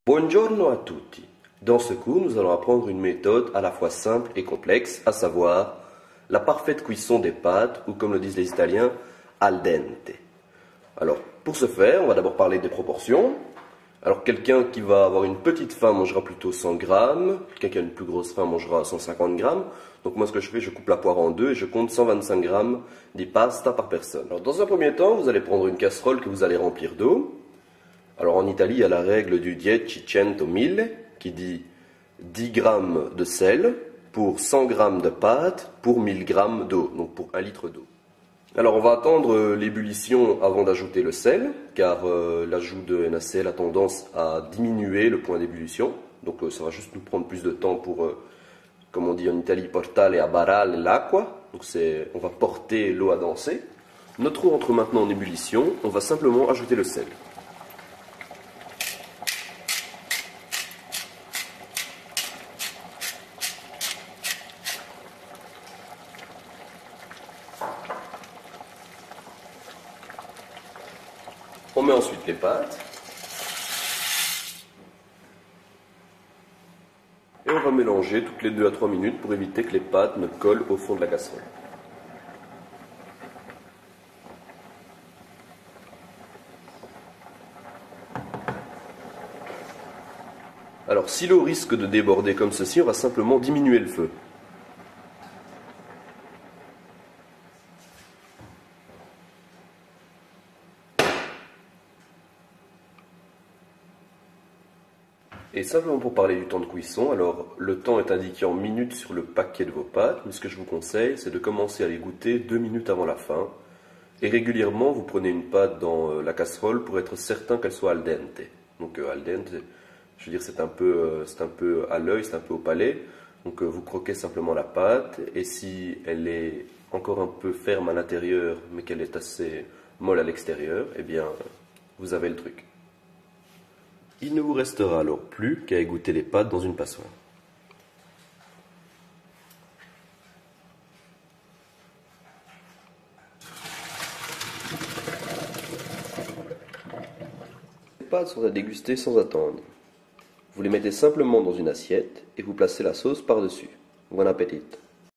Buongiorno a tutti. Dans ce cours, nous allons apprendre une méthode à la fois simple et complexe, à savoir la parfaite cuisson des pâtes, ou comme le disent les Italiens, al dente. Alors, pour ce faire, on va d'abord parler des proportions. Alors, quelqu'un qui va avoir une petite faim mangera plutôt 100 grammes, quelqu'un qui a une plus grosse faim mangera 150 grammes. Donc moi, ce que je fais, je coupe la poire en deux et je compte 125 grammes de pasta par personne. Alors, dans un premier temps, vous allez prendre une casserole que vous allez remplir d'eau. Alors en Italie, il y a la règle du 10-100-1000 qui dit 10 grammes de sel pour 100 grammes de pâte pour 1000 grammes d'eau, donc pour 1 litre d'eau. Alors on va attendre l'ébullition avant d'ajouter le sel, car l'ajout de NaCl a tendance à diminuer le point d'ébullition. Donc ça va juste nous prendre plus de temps pour, comme on dit en Italie, portare a barale l'acqua. Donc on va porter l'eau à danser. Notre eau entre maintenant en ébullition, on va simplement ajouter le sel. On met ensuite les pâtes. Et on va mélanger toutes les 2 à 3 minutes pour éviter que les pâtes ne collent au fond de la casserole. Alors si l'eau risque de déborder comme ceci, on va simplement diminuer le feu. Et simplement pour parler du temps de cuisson, alors le temps est indiqué en minutes sur le paquet de vos pâtes, mais ce que je vous conseille, c'est de commencer à les goûter 2 minutes avant la fin. Et régulièrement, vous prenez une pâte dans la casserole pour être certain qu'elle soit al dente. Donc al dente, je veux dire, c'est un peu à l'œil, c'est un peu au palais. Donc vous croquez simplement la pâte, et si elle est encore un peu ferme à l'intérieur, mais qu'elle est assez molle à l'extérieur, eh bien, vous avez le truc. Il ne vous restera alors plus qu'à égoutter les pâtes dans une passoire. Les pâtes sont à déguster sans attendre. Vous les mettez simplement dans une assiette et vous placez la sauce par-dessus. Bon appétit!